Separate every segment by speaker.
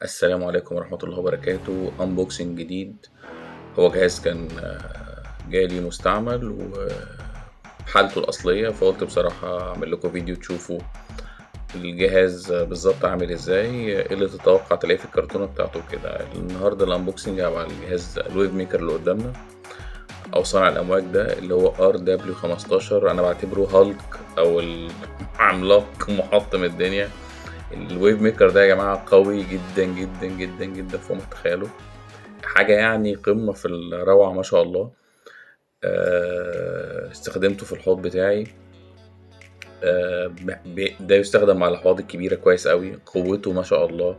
Speaker 1: السلام عليكم ورحمة الله وبركاته. انبوكسنج جديد. هو جهاز كان جالي مستعمل وحالته الأصلية، فقلت بصراحة أعمل لكم فيديو تشوفوا الجهاز بالظبط عامل ازاي، ايه اللي تتوقع تلاقيه في الكرتونة بتاعته كده. النهاردة الانبوكسنج على الجهاز الويف ميكر اللي قدامنا أو صانع الأمواج ده اللي هو RW15. أنا بعتبره هالك أو العملاق محطم الدنيا. الويف ميكر ده يا جماعة قوي جدا جدا جدا جدا فوق ما تتخيلوا. حاجة يعني قمة في الروعة ما شاء الله. استخدمته في الحوض بتاعي. ده يستخدم على الأحواض الكبيرة كويس قوي، قوته ما شاء الله.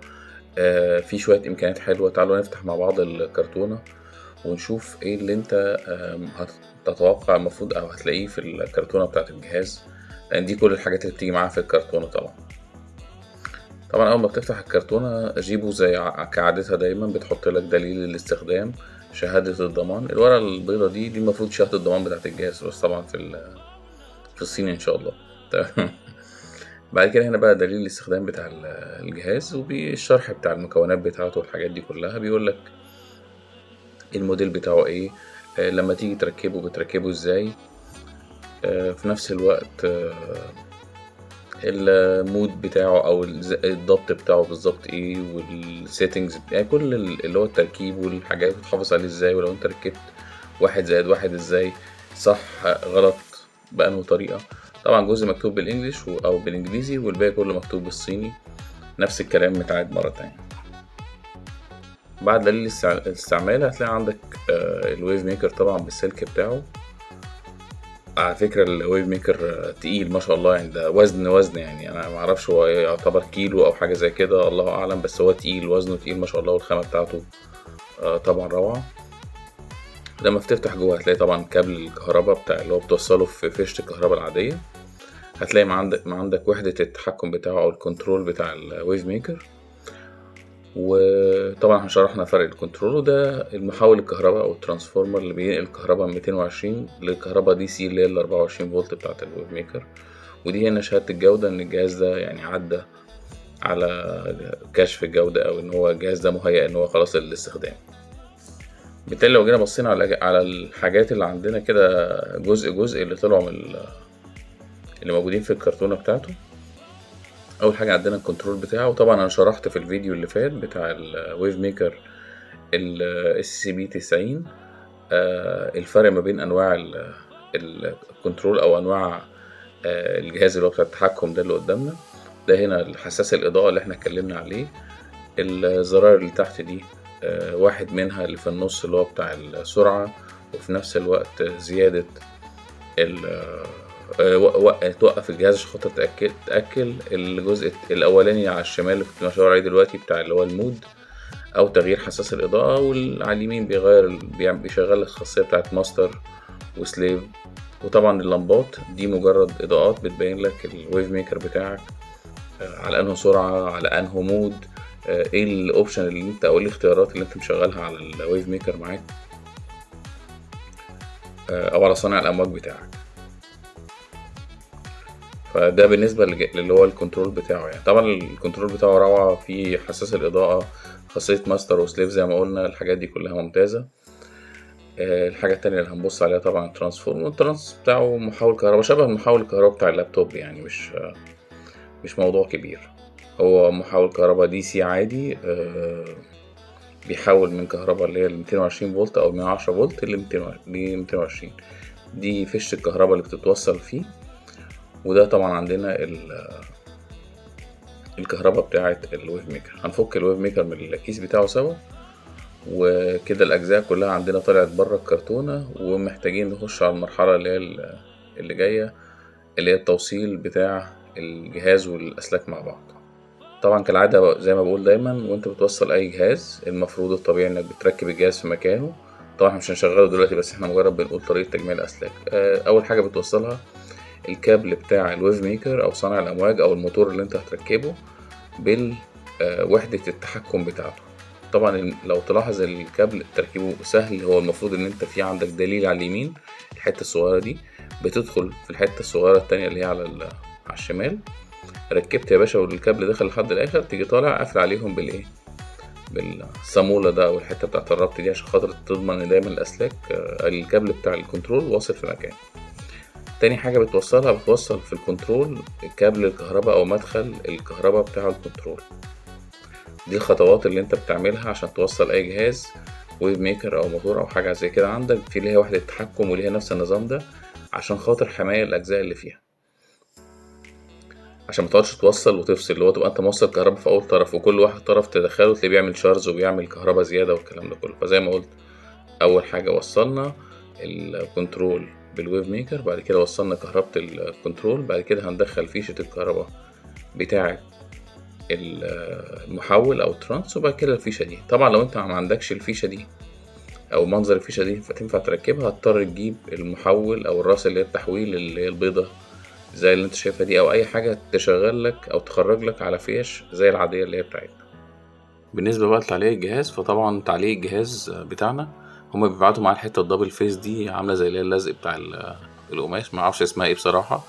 Speaker 1: في شوية إمكانيات حلوة. تعالوا نفتح مع بعض الكرتونة ونشوف ايه اللي انت هتتوقع المفروض او هتلاقيه في الكرتونة بتاعت الجهاز، لان دي كل الحاجات اللي بتيجي معاه في الكرتونة. طبعا اول ما بتفتح الكرتونة جيبو زي كعادتها دايما بتحط لك دليل الاستخدام، شهادة الضمان. الورقة البيضة دي المفروض شهادة الضمان بتاعت الجهاز، بس طبعا في الصين ان شاء الله. تمام. بعد كده هنا بقى دليل الاستخدام بتاع الجهاز وبالشرح بتاع المكونات بتاعته والحاجات دي كلها. بيقول لك الموديل بتاعه ايه، لما تيجي تركبه بتركبه ازاي، في نفس الوقت المود بتاعه او الضبط بتاعه بالظبط ايه، والسيتنجز يعني كل اللي هو التركيب والحاجات بتحافظ عليه ازاي، ولو انت ركبت 1+1 ازاي صح غلط بأنه طريقة. طبعا جزء مكتوب بالانجليش او بالانجليزي والباقي كله مكتوب بالصيني، نفس الكلام متعاد مرة تانية. بعد دليل الاستعمال هتلاقي عندك الويف ميكر طبعا بالسلك بتاعه. على فكرة الويف ميكر تقيل ما شاء الله، يعني ده وزن يعني انا معرفش هو يعتبر كيلو او حاجة زي كده، الله اعلم، بس هو تقيل، وزنه تقيل ما شاء الله، والخامة بتاعته طبعا روعة. لما بتفتح جوه هتلاقي طبعا كابل الكهرباء بتاع اللي هو بتوصله في فيشة الكهرباء العادية. هتلاقي ما عندك وحدة التحكم بتاعه او الكنترول بتاع الويف ميكر. وطبعا احنا شرحنا فرق الكنترول، وده المحول الكهرباء او الترانسفورمر اللي بينقل الكهرباء من 220 للكهرباء دي سي اللي هي ال 24 فولت بتاعة الويف ميكر. ودي هنا شهادة الجودة ان الجهاز ده يعني عدى على كشف الجودة، او ان هو الجهاز ده مهيأ ان هو خلاص للاستخدام. بالتالي لو جينا بصينا على الحاجات اللي عندنا كده جزء جزء اللي طلعوا من اللي موجودين في الكرتونة بتاعته. اول حاجة عندنا الكنترول بتاعه. طبعا انا شرحت في الفيديو اللي فات بتاع الويف ميكر ال SCP-90 الفرق ما بين انواع الكنترول او انواع الجهاز اللي هو بتاع التحكم ده اللي قدامنا. ده هنا حساس الاضاءة اللي احنا اتكلمنا عليه. الزراير اللي تحت دي واحد منها اللي في النص اللي هو بتاع السرعة، وفي نفس الوقت زيادة توقف الجهاز عشان خاطر تأكل الجزء الأولاني على الشمال اللي كنت بشاور عليه دلوقتي بتاع اللي هو المود أو تغيير حساس الإضاءة، وعلى اليمين بيشغل الخاصية بتاعت ماستر وسليف. وطبعا اللمبات دي مجرد إضاءات بتبين لك الويف ميكر بتاعك على أنه سرعة، على أنه مود، ايه الاوبشن اللي انت او الاختيارات اللي انت مشغلها على الويف ميكر معاك او على صانع الامواج بتاعك. فده بالنسبه اللي هو الكنترول بتاعه. يعني طبعا الكنترول بتاعه روعه، في حساس الاضاءه، خاصيه ماستر وسليف زي ما قلنا، الحاجات دي كلها ممتازه. الحاجه التانية اللي هنبص عليها طبعا الترانسفورم. الترانس بتاعه محول كهرباء شبه محول الكهرباء بتاع اللابتوب، يعني مش موضوع كبير. هو محول كهرباء دي سي عادي، بيحول من كهرباء اللي هي 220 فولت او 110 فولت ل 220. دي فيش الكهرباء اللي بتتوصل فيه. وده طبعا عندنا الكهرباء بتاعة الويف ميكر. هنفك الويف ميكر من الكيس بتاعه سوا، وكده الأجزاء كلها عندنا طلعت بره الكرتونة، ومحتاجين نخش على المرحلة اللي جاية، اللي هي التوصيل بتاع الجهاز والأسلاك مع بعض. طبعا كالعادة زي ما بقول دايما وانت بتوصل أي جهاز، المفروض الطبيعي انك بتركب الجهاز في مكانه. طبعا احنا مش هنشغله دلوقتي، بس احنا مجرد بنقول طريقة تجميع الأسلاك. أول حاجة بتوصلها الكابل بتاع الويف ميكر او صانع الامواج او الموتور اللي انت هتركبه بالوحدة التحكم بتاعته. طبعا لو تلاحظ الكابل تركيبه سهل، هو المفروض ان انت في عندك دليل على اليمين، الحتة الصغيرة دي بتدخل في الحتة الصغيرة التانية اللي هي على الشمال. ركبت يا باشا والكابل دخل لحد الاخر، تيجي طالع قافل عليهم بالايه، بالصامولة ده او الحتة بتاعت الربط دي، عشان خاطر تضمن ان دايما الاسلاك الكابل بتاع الكنترول واصل في مكان. تاني حاجة بتوصل في الكنترول كابل الكهرباء او مدخل الكهرباء بتاع الكنترول. دي الخطوات اللي انت بتعملها عشان توصل اي جهاز ويف ميكر او موتور او حاجة زي كده عندك في ليها وحدة تحكم وليها نفس النظام ده، عشان خاطر حماية الاجزاء اللي فيها، عشان ما تقعدش توصل وتفصل، اللي هو تبقى انت موصل كهرباء في اول طرف وكل واحد طرف تدخله تلاقيه بيعمل شارج وبيعمل كهرباء زيادة والكلام ده كله. فزي ما قلت، اول حاجة وصلنا الكنترول بالويف ميكر، بعد كده وصلنا كهربة الكنترول، بعد كده هندخل فيشة الكهرباء بتاعة المحول او الترانس، وبعد كده الفيشة دي. طبعا لو انت ما عندكش الفيشة دي او منظر الفيشة دي فتنفع تركبها، هتضطر تجيب المحول او الراس اللي هي التحويل اللي هي البيضة زي اللي انت شايفها دي، او اي حاجة تشغل لك او تخرج لك على فيش زي العادية اللي هي بتاعتنا. بالنسبة بقى لتعليق الجهاز، فطبعا تعليق الجهاز بتاعنا هما بيبعتوا معاه الحتة الدبل فيس دي، عاملة زي اللي هي اللزق بتاع القماش، معرفش اسمها ايه بصراحة.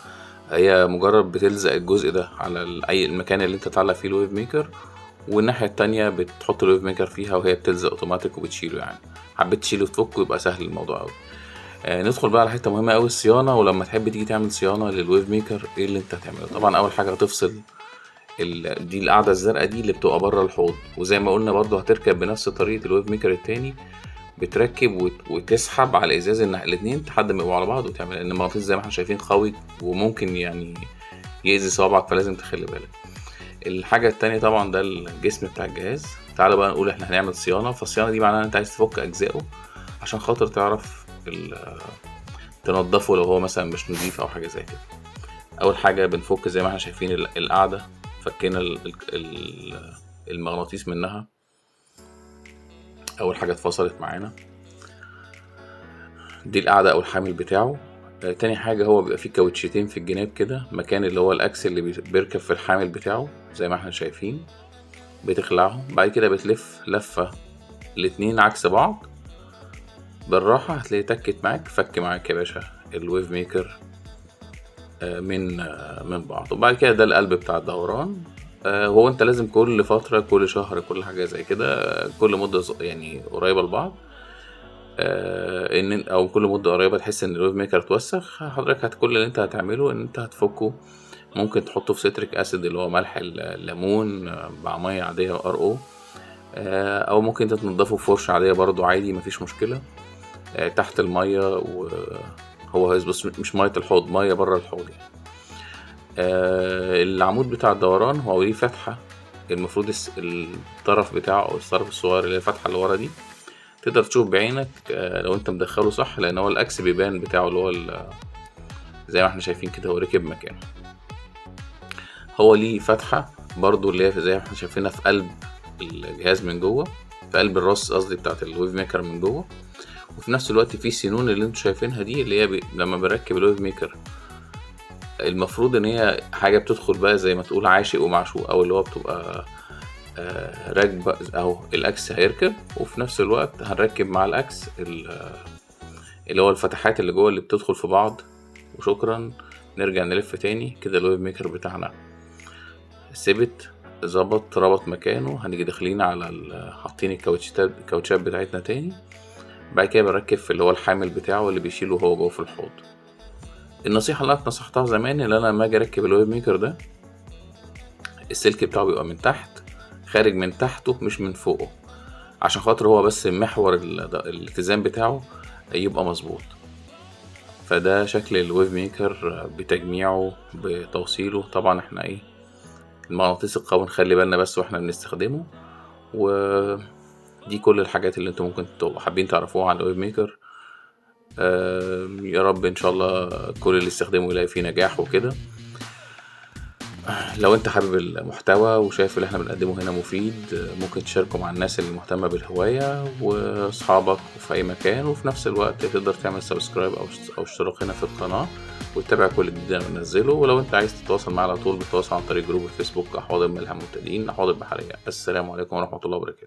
Speaker 1: هي مجرد بتلزق الجزء ده على اي المكان اللي انت تعلق فيه الويف ميكر، والناحية التانية بتحط الويف ميكر فيها وهي بتلزق اوتوماتيك وبتشيله. يعني حبيت تشيله وتفكه يبقى سهل الموضوع اوي. ندخل بقى على حتة مهمة اوي، الصيانة. ولما تحب تيجي تعمل صيانة للويف ميكر، ايه اللي انت هتعمله؟ طبعا اول حاجة هتفصل دي القاعدة الزرقاء دي اللي بتبقى بره الحوض، وزي ما قلنا برضو هتركب بنفس طريقة الويف ميكر التاني، بتركب وتسحب على الازاز الاتنين لحد ما يبقوا على بعض وتعمل، لان المغناطيس زي ما احنا شايفين قوي وممكن يعني يأذي صوابعك، فلازم تخلي بالك. الحاجة التانية طبعا ده الجسم بتاع الجهاز. تعالى بقى نقول احنا هنعمل صيانة. فالصيانة دي معناها ان انت عايز تفك اجزائه عشان خاطر تعرف تنضفه لو هو مثلا مش نضيف او حاجة زي كده. اول حاجة بنفك زي ما احنا شايفين القاعدة، فكينا المغناطيس منها، اول حاجة اتفصلت معانا دي القاعدة او الحامل بتاعه. تاني حاجة هو بيبقى فيه كاوتشتين في الجناب كده، مكان اللي هو الاكس اللي بيركب في الحامل بتاعه زي ما احنا شايفين، بتخلعهم. بعد كده بتلف لفة الاتنين عكس بعض بالراحة، هتلاقي تكت معاك، فك معاك يا باشا الويف ميكر من بعض. وبعد كده ده القلب بتاع الدوران. هو انت لازم كل فترة، كل شهر، كل حاجة زي كده، كل مدة يعني قريبة لبعض، ان او كل مدة قريبة تحس ان الويف ميكر اتوسخ، حضرتك كل اللي انت هتعمله ان انت هتفكه. ممكن تحطه في سيتريك اسيد اللي هو ملح الليمون مع مية عادية RO، او ممكن انت تنضفه بفرشة عادية برضو عادي مفيش مشكلة تحت المية، وهو بس مش مية الحوض، مية برا الحوض يعني. العمود بتاع الدوران هو ليه فتحة، المفروض الطرف بتاعه او الطرف الصغير اللي هي الفتحة اللي ورا دي تقدر تشوف بعينك لو انت مدخله صح، لان هو الاكس بيبان بتاعه اللي هو زي ما احنا شايفين كده هو ركب مكانه. هو ليه فتحة برضو اللي هي زي ما احنا شايفينها في قلب الجهاز من جوه، في قلب الراس قصدي بتاعت الويف ميكر من جوه. وفي نفس الوقت في سنون اللي انتوا شايفينها دي اللي هي لما بنركب الويف ميكر المفروض ان هي حاجة بتدخل بقى زي ما تقول عاشق ومعشوق، او اللي هو بتبقى راكبة اهو الاكس هيركب، وفي نفس الوقت هنركب مع الاكس اللي هو الفتحات اللي جوه اللي بتدخل في بعض. وشكرا، نرجع نلف تاني كده الويف ميكر بتاعنا ثبت ظبط ربط مكانه. هنيجي داخلين على حاطين الكاوتشات بتاعتنا تاني. بعد كده بنركب في اللي هو الحامل بتاعه اللي بيشيله هو جوه في الحوض. النصيحة اللي انا نصحتها زمان ان انا لما اجي اركب الويف ميكر ده السلك بتاعه بيبقى من تحت خارج من تحته مش من فوقه، عشان خاطر هو بس محور الاتزان بتاعه يبقى مظبوط. فده شكل الويف ميكر بتجميعه بتوصيله. طبعا احنا المغناطيس القوي نخلي بالنا بس واحنا بنستخدمه. ودي كل الحاجات اللي انتم ممكن تبقوا حابين تعرفوها عن الويف ميكر. يا رب ان شاء الله كل اللي يستخدمه يلاقي فيه نجاح وكده. لو انت حابب المحتوى وشايف اللي احنا بنقدمه هنا مفيد، ممكن تشاركه مع الناس اللي مهتمة بالهواية واصحابك في اي مكان. وفي نفس الوقت تقدر تعمل سبسكرايب او اشتراك هنا في القناة وتتابع كل جديد انا بنزله. ولو انت عايز تتواصل معي على طول بتواصل عن طريق جروب الفيسبوك احواض الملح المبتدئين احواض البحرية. السلام عليكم ورحمة الله وبركاته.